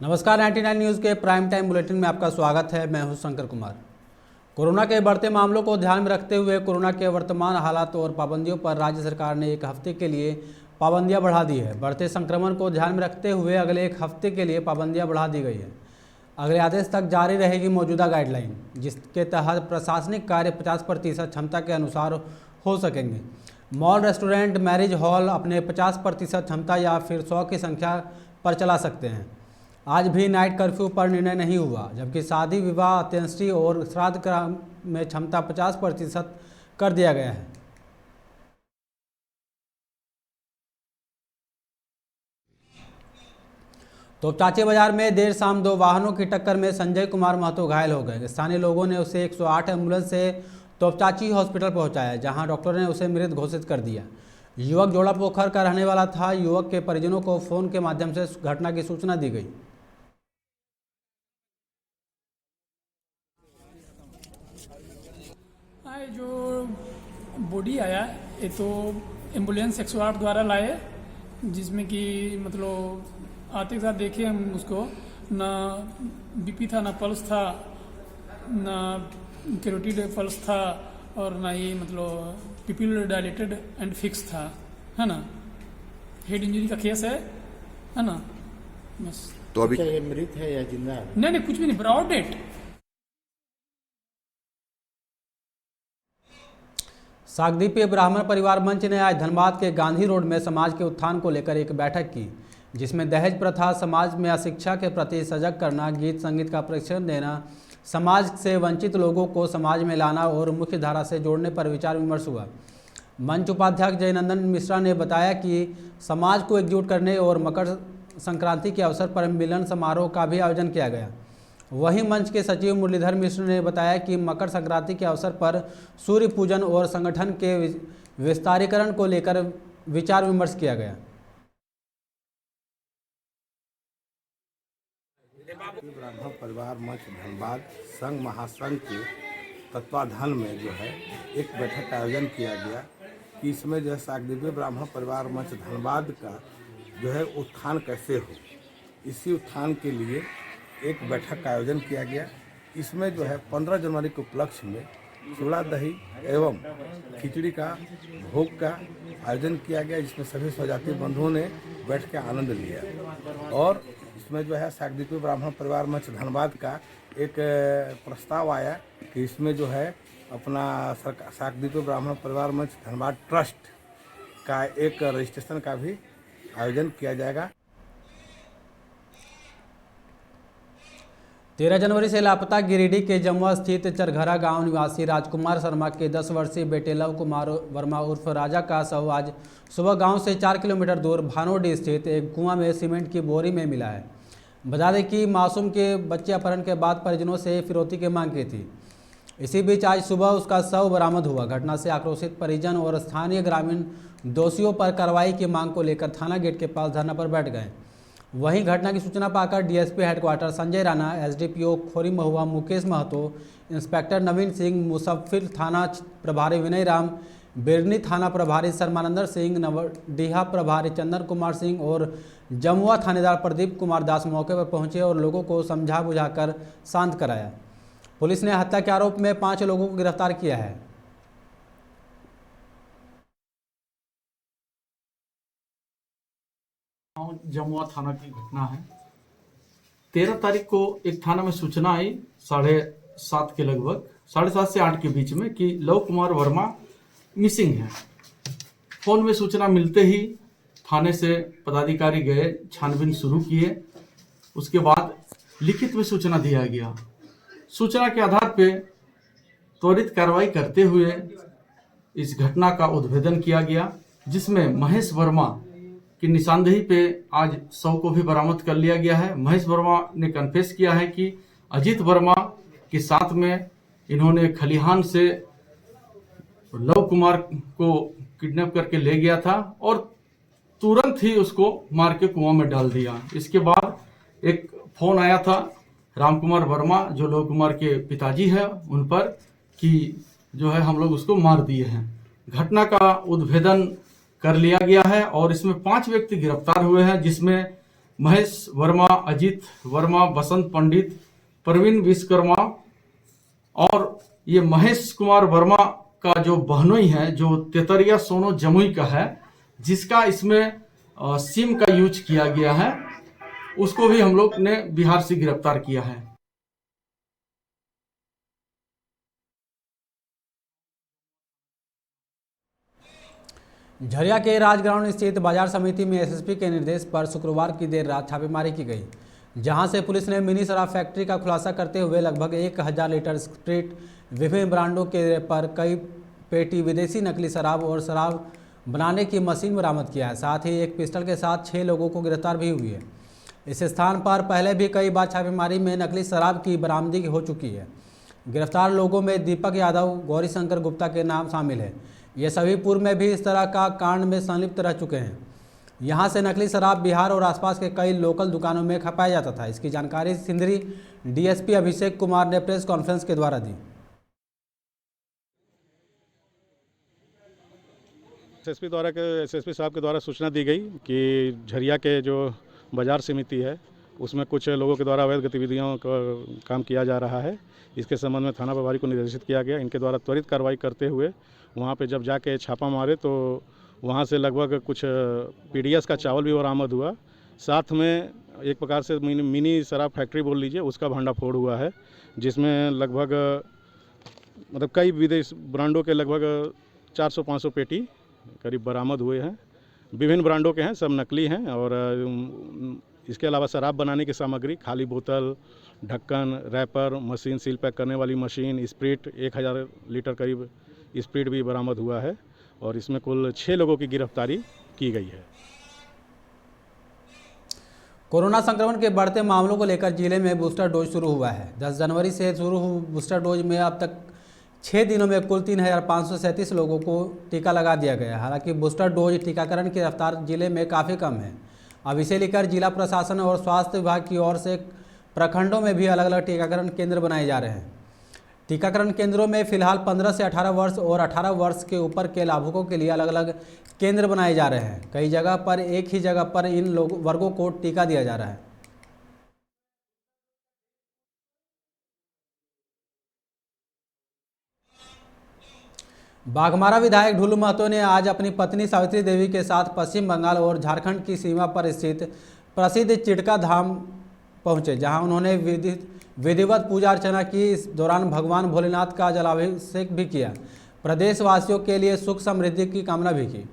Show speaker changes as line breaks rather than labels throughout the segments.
नमस्कार, 99 न्यूज़ के prime time bulletin में आपका स्वागत है। मैं हूं शंकर कुमार। कोरोना के बढ़ते मामलों को ध्यान में रखते हुए कोरोना के वर्तमान हालात और पाबंदियों पर राज्य सरकार ने एक हफ्ते के लिए पाबंदियां बढ़ा दी है। बढ़ते संक्रमण को ध्यान में रखते हुए अगले एक हफ्ते के लिए पाबंदियां बढ़ा दी गई है। अगले आदेश तक जारी रहेगी मौजूदा गाइडलाइन, जिसके तहत प्रशासनिक कार्य 50% क्षमता के अनुसार हो सकेंगे। मॉल, रेस्टोरेंट, मैरिज हॉल अपने 50% क्षमता या फिर 100 की संख्या पर चला सकते हैं। आज भी नाइट कर्फ्यू पर निर्णय नहीं हुआ, जबकि शादी, विवाह, अंत्येष्टि और श्राद्ध ग्राम में क्षमता 50% कर दिया गया है। तोपचांची बाजार में देर शाम 2 वाहनों की टक्कर में संजय कुमार महतो घायल हो गए। स्थानीय लोगों ने उसे 108 एम्बुलेंस से तोपचांची हॉस्पिटल पहुंचाया, जहां डॉक्टरों ने उसे मृत घोषित कर दिया। युवक जोड़ा पोखर का रहने वाला था। युवक के परिजनों को फोन के माध्यम से घटना की सूचना दी गई।
जो बॉडी आया ये तो एम्बुलेंस 108 द्वारा लाए, जिसमें कि मतलब आते के साथ देखे हम उसको, ना बीपी था, ना पल्स था, ना कैरोटिड पल्स था, और ना ही मतलब पिपिल डायलेटेड एंड फिक्स था, है ना। हेड इंजरी का केस है ना। बस।
तो अभी
क्या ये मृत है या जिंदा है?
नहीं कुछ भी नहीं, ब्रॉड डेट।
शाकदीपीय ब्राह्मण परिवार मंच ने आज धनबाद के गांधी रोड में समाज के उत्थान को लेकर एक बैठक की, जिसमें दहेज प्रथा, समाज में अशिक्षा के प्रति सजग करना, गीत संगीत का प्रशिक्षण देना, समाज से वंचित लोगों को समाज में लाना और मुख्य धारा से जोड़ने पर विचार विमर्श हुआ। मंच उपाध्यक्ष जयनंदन मिश्रा ने बताया कि समाज को एकजुट करने और मकर संक्रांति के अवसर पर मिलन समारोह का भी आयोजन किया गया। वहीं मंच के सचिव मुरलीधर मिश्र ने बताया कि मकर संक्रांति के अवसर पर सूर्य पूजन और संगठन के विस्तारीकरण को लेकर विचार विमर्श किया गया।
ब्राह्मण परिवार मंच धनबाद संघ महासंघ के तत्वाधान में जो है एक बैठक का आयोजन किया गया कि इसमें जो है शाकदीपीय ब्राह्मण परिवार मंच धनबाद का जो है उत्थान कैसे हो, इसी उत्थान के लिए एक बैठक का आयोजन किया गया। इसमें जो है 15 जनवरी के उपलक्ष्य में चूड़ा दही एवं खिचड़ी का भोग का आयोजन किया गया, जिसमें सभी स्वजातीय बंधुओं ने बैठ के आनंद लिया। और इसमें जो है शाकदीपीय ब्राह्मण परिवार मंच धनबाद का एक प्रस्ताव आया कि इसमें जो है अपना शाकदीपीय ब्राह्मण परिवार मंच धनबाद ट्रस्ट का एक रजिस्ट्रेशन का भी आयोजन किया जाएगा।
13 जनवरी से लापता गिरिडीह के जमुआ स्थित चरघरा गांव निवासी राजकुमार शर्मा के 10 वर्षीय बेटे लव कुमार वर्मा उर्फ राजा का शव आज सुबह गांव से 4 किलोमीटर दूर भानोडीह स्थित एक कुआं में सीमेंट की बोरी में मिला है। बता दें कि मासूम के बच्चे अपहरण के बाद परिजनों से फिरौती की मांग की थी। इसी बीच आज सुबह उसका शव बरामद हुआ। घटना से आक्रोशित परिजन और स्थानीय ग्रामीण दोषियों पर कार्रवाई की मांग को लेकर थाना गेट के पास धरना पर बैठ गए। वहीं घटना की सूचना पाकर DSP headquarter Sanjay Rana, SDPO Khori Mahua Mukesh Mahato, inspector Naveen Singh, Mufassil थाना प्रभारी विनय राम, बिरनी थाना प्रभारी शर्मानंदर सिंह, नवडीहा प्रभारी चंदन कुमार सिंह और जमुआ थानेदार प्रदीप कुमार दास मौके पर पहुंचे और लोगों को समझा बुझाकर शांत कराया। पुलिस ने हत्या के आरोप में 5 लोगों को गिरफ्तार किया है।
जमुआ थाना की घटना है। 13 तारीख को एक थाना में सूचना आई 7:30 के लगभग, 7:30 से 8 के बीच में, कि लव कुमार वर्मा मिसिंग है। फोन में सूचना मिलते ही थाने से पदाधिकारी गए, छानबीन शुरू किए। उसके बाद लिखित में सूचना दिया गया। सूचना के आधार पे त्वरित कार्रवाई करते हुए इस घटना का उद्भेदन किया गया, जिसमें महेश वर्मा की निशानदेही पे आज शव को भी बरामद कर लिया गया है। महेश वर्मा ने कन्फेस किया है कि अजीत वर्मा के साथ में इन्होंने खलिहान से लव कुमार को किडनैप करके ले गया था और तुरंत ही उसको मार के कुआं में डाल दिया। इसके बाद एक फोन आया था रामकुमार वर्मा, जो लव कुमार के पिताजी है, उन पर, कि जो है हम लोग उसको मार दिए हैं। घटना का उद्भेदन कर लिया गया है और इसमें 5 व्यक्ति गिरफ्तार हुए हैं, जिसमें महेश वर्मा, अजीत वर्मा, बसंत पंडित, प्रवीण विश्वकर्मा और ये महेश कुमार वर्मा का जो बहनोई है जो तेतरिया सोनो जमुई का है, जिसका इसमें सिम का यूज किया गया है, उसको भी हम लोग ने बिहार से गिरफ्तार किया है।
झरिया के राजग्राउंड स्थित बाजार समिति में एसएसपी के निर्देश पर शुक्रवार की देर रात छापेमारी की गई, जहां से पुलिस ने मिनी शराब फैक्ट्री का खुलासा करते हुए लगभग 1000 लीटर स्प्रिट, विभिन्न ब्रांडों के पर कई पेटी विदेशी नकली शराब और शराब बनाने की मशीन बरामद किया है। साथ ही एक पिस्टल के साथ 6 लोगों को गिरफ्तार भी हुई है। इस स्थान पर पहले भी कई बार छापेमारी में नकली शराब की बरामदगी हो चुकी है। गिरफ्तार लोगों में दीपक यादव, गौरी शंकर गुप्ता के नाम शामिल है। ये सभी पूर्व में भी इस तरह का कांड में संलिप्त रह चुके हैं। यहाँ से नकली शराब बिहार और आसपास के कई लोकल दुकानों में खपाया जाता था। इसकी जानकारी सिंदरी डीएसपी अभिषेक कुमार ने प्रेस कॉन्फ्रेंस के द्वारा दी।
एसएसपी साहब के द्वारा सूचना दी गई कि झरिया के जो बाजार समिति है उसमें कुछ लोगों के द्वारा अवैध गतिविधियों का काम किया जा रहा है। इसके संबंध में थाना प्रभारी को निर्देशित किया गया। इनके द्वारा त्वरित कार्रवाई करते हुए वहाँ पे जब जाके छापा मारे तो वहाँ से लगभग कुछ पीडीएस का चावल भी बरामद हुआ। साथ में एक प्रकार से मिनी शराब फैक्ट्री बोल लीजिए, उसका भंडाफोड़ हुआ है, जिसमें लगभग मतलब कई विदेश ब्रांडों के लगभग 400-500 पेटी करीब बरामद हुए हैं। विभिन्न ब्रांडों के हैं, सब नकली हैं। और इसके अलावा शराब बनाने की सामग्री, खाली बोतल, ढक्कन, रैपर, मशीन, सील पैक करने वाली मशीन, स्प्रिट, 1000 लीटर करीब स्प्रिट भी बरामद हुआ है। और इसमें कुल 6 लोगों की गिरफ्तारी की गई है।
कोरोना संक्रमण के बढ़ते मामलों को लेकर जिले में बूस्टर डोज शुरू हुआ है। 10 जनवरी से शुरू हुए बूस्टर डोज में अब तक 6 दिनों में कुल 3537 लोगों को टीका लगा दिया गया। हालांकि बूस्टर डोज टीकाकरण की रफ्तार जिले में काफ़ी कम है। अब इसे लेकर जिला प्रशासन और स्वास्थ्य विभाग की ओर से प्रखंडों में भी अलग अलग टीकाकरण केंद्र बनाए जा रहे हैं। टीकाकरण केंद्रों में फिलहाल 15 से 18 वर्ष और 18 वर्ष के ऊपर के लाभुकों के लिए अलग अलग केंद्र बनाए जा रहे हैं। कई जगह पर एक ही जगह पर इन वर्गों को टीका दिया जा रहा है। बाघमारा विधायक ढुलू महतो ने आज अपनी पत्नी सावित्री देवी के साथ पश्चिम बंगाल और झारखंड की सीमा पर स्थित प्रसिद्ध चिड़का धाम पहुंचे, जहां उन्होंने विधिवत पूजा अर्चना की। इस दौरान भगवान भोलेनाथ का जलाभिषेक भी किया। प्रदेशवासियों के लिए सुख समृद्धि की कामना भी की।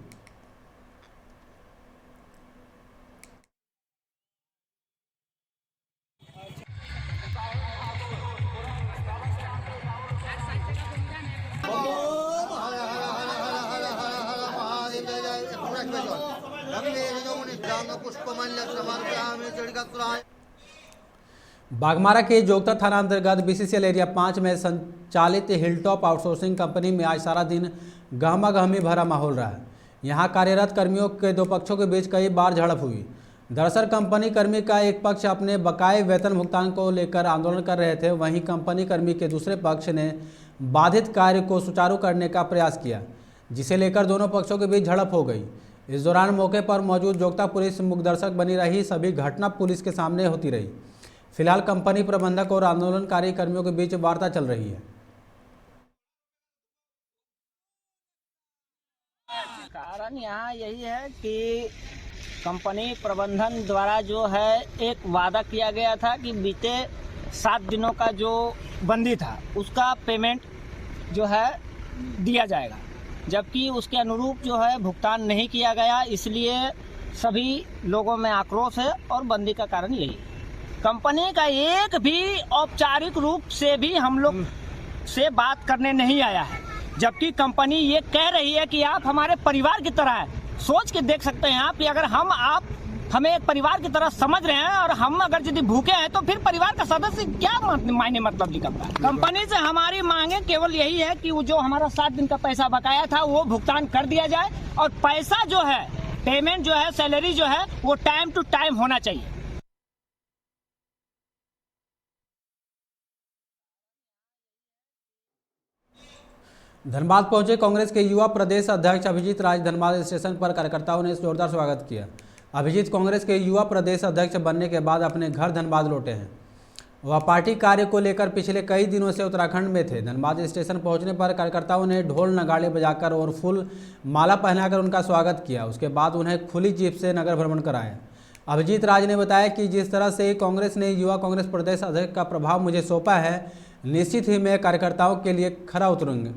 बाघमारा के जोगता थाना अंतर्गत बीसीसीएल एरिया 5 में संचालित हिलटॉप आउटसोर्सिंग कंपनी में आज सारा दिन गहमा गहमी भरा माहौल रहा। यहां कार्यरत कर्मियों के दो पक्षों के बीच कई बार झड़प हुई। दरअसल कंपनी कर्मी का एक पक्ष अपने बकाये वेतन भुगतान को लेकर आंदोलन कर रहे थे, वहीं कंपनी कर्मी के दूसरे पक्ष ने बाधित कार्य को सुचारू करने का प्रयास किया, जिसे लेकर दोनों पक्षों के बीच झड़प हो गई। इस दौरान मौके पर मौजूद जोगता पुलिस मुखदर्शक बनी रही। सभी घटना पुलिस के सामने होती रही। फिलहाल कंपनी प्रबंधक और आंदोलनकारी कर्मियों के बीच वार्ता चल रही है।
कारण यहाँ यही है कि कंपनी प्रबंधन द्वारा जो है एक वादा किया गया था कि बीते 7 दिनों का जो बंदी था उसका पेमेंट जो है दिया जाएगा, जबकि उसके अनुरूप जो है भुगतान नहीं किया गया। इसलिए सभी लोगों में आक्रोश है और बंदी का कारण यही है। कंपनी का एक भी औपचारिक रूप से भी हम लोग से बात करने नहीं आया है, जबकि कंपनी ये कह रही है कि आप हमारे परिवार की तरह है। सोच के देख सकते हैं आप कि अगर आप हमें एक परिवार की तरह समझ रहे हैं और हम अगर यदि भूखे हैं तो फिर परिवार का सदस्य क्या मायने मतलब निकलता है। कंपनी से हमारी मांगे केवल यही है कि वो जो हमारा 7 दिन का पैसा बकाया था वो भुगतान कर दिया जाए और पैसा जो है, पेमेंट जो है, सैलरी जो है वो टाइम टू टाइम होना चाहिए।
धनबाद पहुंचे कांग्रेस के युवा प्रदेश अध्यक्ष अभिजीत राज। धनबाद स्टेशन पर कार्यकर्ताओं ने जोरदार स्वागत किया। अभिजीत कांग्रेस के युवा प्रदेश अध्यक्ष बनने के बाद अपने घर धनबाद लौटे हैं। वह पार्टी कार्य को लेकर पिछले कई दिनों से उत्तराखंड में थे। धनबाद स्टेशन पहुंचने पर कार्यकर्ताओं ने ढोल नगाड़े बजाकर और फूल माला पहनाकर उनका स्वागत किया। उसके बाद उन्हें खुली जीप से नगर भ्रमण कराया। अभिजीत राज ने बताया कि जिस तरह से कांग्रेस ने युवा कांग्रेस प्रदेश अध्यक्ष का प्रभाव मुझे सौंपा है, निश्चित ही मैं कार्यकर्ताओं के लिए खरा उतरूंगा।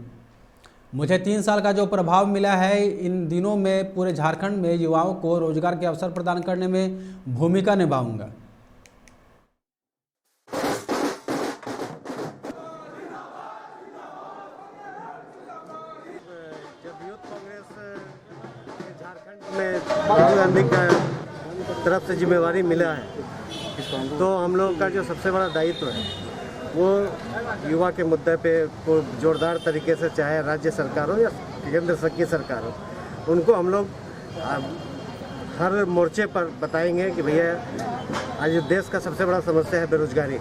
मुझे 3 साल का जो प्रभाव मिला है, इन दिनों में पूरे झारखंड में युवाओं को रोजगार के अवसर प्रदान करने में भूमिका निभाऊंगा।
जब यूथ कांग्रेस झारखंड में राहुल गांधी का तरफ से जिम्मेवारी मिला है, तो हम लोग का जो सबसे बड़ा दायित्व है वो युवा के मुद्दे पे को जोरदार तरीके से, चाहे राज्य सरकार हो या केंद्र की सरकार हो, उनको हम लोग हर मोर्चे पर बताएंगे कि भैया आज देश का सबसे बड़ा समस्या है बेरोजगारी।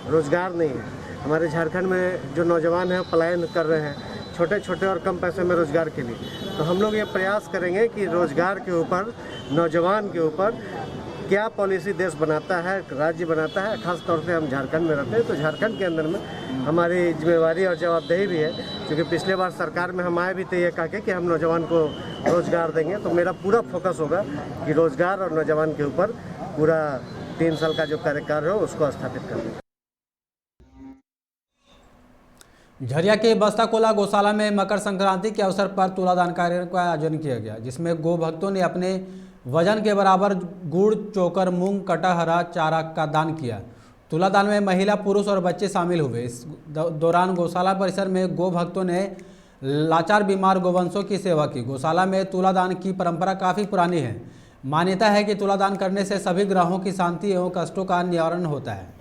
रोजगार नहीं है। हमारे झारखंड में जो नौजवान हैं पलायन कर रहे हैं छोटे छोटे और कम पैसे में रोजगार के लिए। तो हम लोग ये प्रयास करेंगे कि रोजगार के ऊपर, नौजवान के ऊपर क्या पॉलिसी देश बनाता है, राज्य बनाता है। खास तौर से हम झारखंड में रहते हैं, तो झारखंड के अंदर में हमारी जिम्मेवारी और जवाबदेही भी है, क्योंकि पिछले बार सरकार में हम आए भी थे ये कह के कि हम नौजवान को रोजगार देंगे। तो मेरा पूरा फोकस होगा कि रोजगार और नौजवान के ऊपर पूरा 3 साल का जो कार्यकाल हो उसको स्थापित करना।
झरिया के बस्ताकोला गौशाला में मकर संक्रांति के अवसर पर तुलादान कार्यक्रम का आयोजन किया गया, जिसमें गो भक्तों ने अपने वजन के बराबर गुड़, चोकर, मूंग, कटहरा चारा का दान किया। तुलादान में महिला, पुरुष और बच्चे शामिल हुए। इस दौरान गौशाला परिसर में गो भक्तों ने लाचार बीमार गोवंशों की सेवा की। गौशाला में तुलादान की परंपरा काफ़ी पुरानी है। मान्यता है कि तुलादान करने से सभी ग्रहों की शांति एवं कष्टों का निवारण होता है।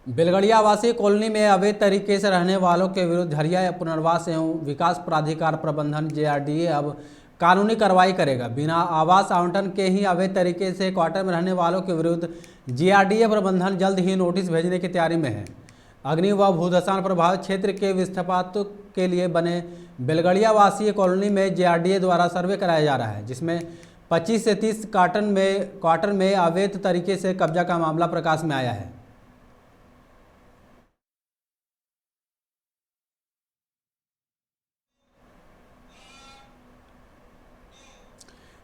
बेलगड़िया आवासीय कॉलोनी में अवैध तरीके से रहने वालों के विरुद्ध झरिया पुनर्वास एवं विकास प्राधिकार प्रबंधन JRDA अब कानूनी कार्रवाई करेगा। बिना आवास आवंटन के ही अवैध तरीके से क्वार्टर में रहने वालों के विरुद्ध JRDA प्रबंधन जल्द ही नोटिस भेजने की तैयारी में है। अग्नि व भूधसान प्रभावित क्षेत्र के विस्थापितों के लिए बने बेलगड़िया आवासीय कॉलोनी में JRDA द्वारा सर्वे कराया जा रहा है, जिसमें 25 से 30 क्वार्टर में अवैध तरीके से कब्जा का मामला प्रकाश में आया है।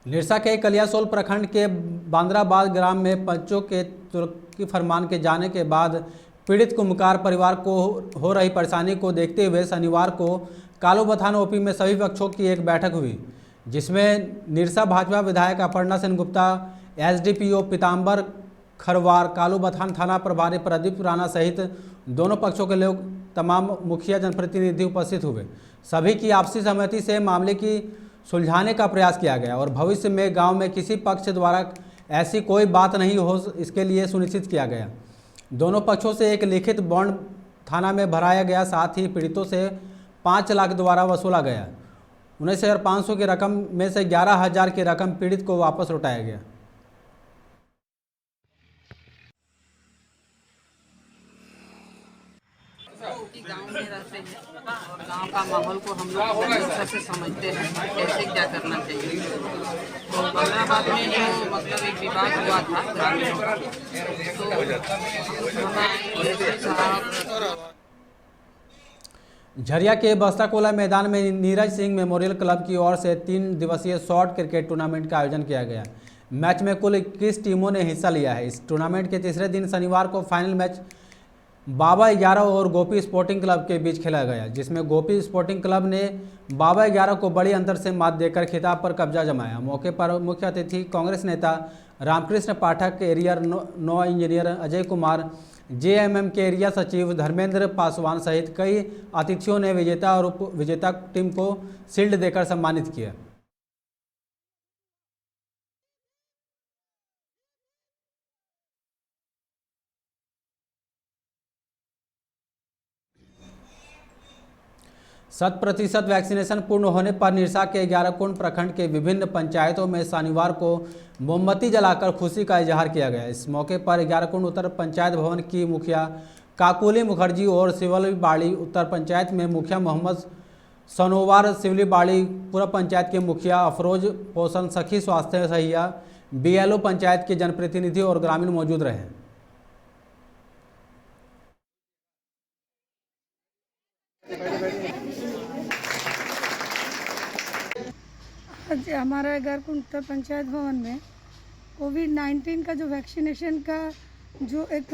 निरसा के कलियासोल प्रखंड के बांद्राबाद ग्राम में पंचों के तुर्की फरमान के जाने के बाद पीड़ित कुम्भकार परिवार को हो रही परेशानी को देखते हुए शनिवार को कालूबथान OP में सभी पक्षों की एक बैठक हुई, जिसमें निरसा भाजपा विधायक अपर्णा सेन गुप्ता, SDPO पीताम्बर खरवार, कालूबथान थाना प्रभारी प्रदीप राणा सहित दोनों पक्षों के लोग, तमाम मुखिया जनप्रतिनिधि उपस्थित हुए। सभी की आपसी सहमति से मामले की सुलझाने का प्रयास किया गया और भविष्य में गांव में किसी पक्ष द्वारा ऐसी कोई बात नहीं हो, इसके लिए सुनिश्चित किया गया। दोनों पक्षों से एक लिखित बॉन्ड थाना में भराया गया। साथ ही पीड़ितों से 5 लाख द्वारा वसूला गया। 19,500 की रकम में से 11,000 की रकम पीड़ित को वापस लौटाया गया।
गांव में रहते हैं और गांव का माहौल को हम लोग अच्छे से समझते हैं, कैसे क्या करना चाहिए। तो बांद्राबाद में जो मतलब एक विवाद हुआ था ग्रामीण, तो
झरिया के बस्ताकोला मैदान में नीरज सिंह मेमोरियल क्लब की ओर से 3 दिवसीय शॉर्ट क्रिकेट टूर्नामेंट का आयोजन किया गया। मैच में कुल 21 टीमों ने हिस्सा लिया है। इस टूर्नामेंट के तीसरे दिन शनिवार को फाइनल मैच बाबा 11 और गोपी स्पोर्टिंग क्लब के बीच खेला गया, जिसमें गोपी स्पोर्टिंग क्लब ने बाबा 11 को बड़ी अंतर से मात देकर खिताब पर कब्जा जमाया। मौके पर मुख्य अतिथि कांग्रेस नेता रामकृष्ण पाठक, एरियर 9 इंजीनियर अजय कुमार, जेएमएम के एरिया सचिव धर्मेंद्र पासवान सहित कई अतिथियों ने विजेता और उप विजेता टीम को शील्ड देकर सम्मानित किया। शत प्रतिशत वैक्सीनेशन पूर्ण होने पर निरसा के 11 कुंड प्रखंड के विभिन्न पंचायतों में शनिवार को मोमबत्ती जलाकर खुशी का इजहार किया गया। इस मौके पर 11 कुंड उत्तर पंचायत भवन की मुखिया काकुली मुखर्जी और सिवलीबाड़ी उत्तर पंचायत में मुखिया मोहम्मद सनोवार, सिवलीबाड़ी पूर्व पंचायत के मुखिया अफरोज, पोषण सखी स्वास्थ्य सहिया, बीएलओ पंचायत के जनप्रतिनिधि और ग्रामीण मौजूद रहे।
आज हमारा गारकुंड उत्तर पंचायत भवन में कोविड-19 का जो वैक्सीनेशन का जो एक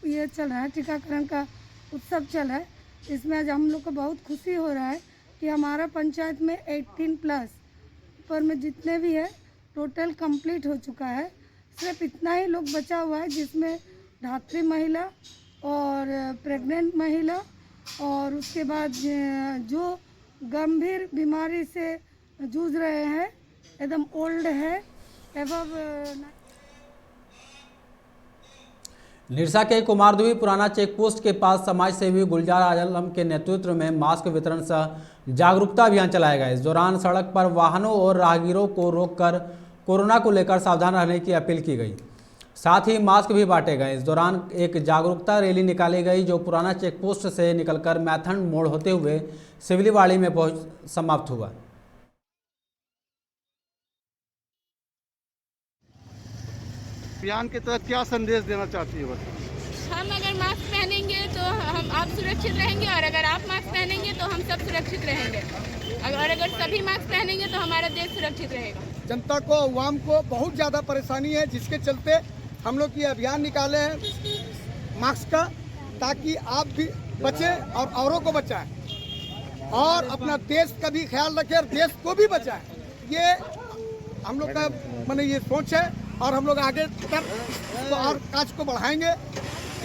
ये चल रहा है, टीकाकरण का उत्सव चल रहा है, इसमें आज हम लोग को बहुत खुशी हो रहा है कि हमारा पंचायत में 18+ पर में जितने भी है टोटल कंप्लीट हो चुका है। सिर्फ इतना ही लोग बचा हुआ है जिसमें धात्री महिला और प्रेग्नेंट महिला और उसके बाद जो गंभीर बीमारी से जूझ रहे हैं, एकदम ओल्ड है एवं।
निरसा के कुमारदुई पुराना चेक पोस्ट के पास समाज सेवी गुलजार आलम के नेतृत्व में मास्क वितरण सह जागरूकता अभियान चलाया गया। इस दौरान सड़क पर वाहनों और राहगीरों को रोककर कोरोना को लेकर सावधान रहने की अपील की गई। साथ ही मास्क भी बांटे गए। इस दौरान एक जागरूकता रैली निकाली गई जो पुराना चेक पोस्ट से निकलकर मैथन मोड़ होते हुए सिवलीबाड़ी में समाप्त हुआ।
अभियान के तहत क्या संदेश देना चाहती है?
हम अगर मास्क पहनेंगे तो आप सुरक्षित रहेंगे और अगर आप मास्क पहनेंगे तो हम सब सुरक्षित रहेंगे और अगर सभी मास्क पहनेंगे तो हमारा देश सुरक्षित रहेगा।
जनता को, अवाम को बहुत ज़्यादा परेशानी है, जिसके चलते हम लोग ये अभियान निकाले हैं मास्क का, ताकि आप भी बचें और औरों को बचाएं और अपना देश का भी ख्याल रखें और देश को भी बचाएं। ये हम लोग का मैंने ये सोच है और हम लोग आगे तक और काज को बढ़ाएंगे।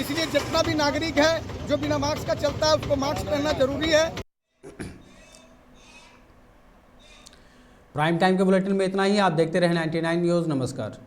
इसलिए जितना भी नागरिक है जो बिना मास्क का चलता है उसको मास्क पहनना जरूरी है।
प्राइम टाइम के बुलेटिन में इतना ही। आप देखते रहे 99 न्यूज़। नमस्कार।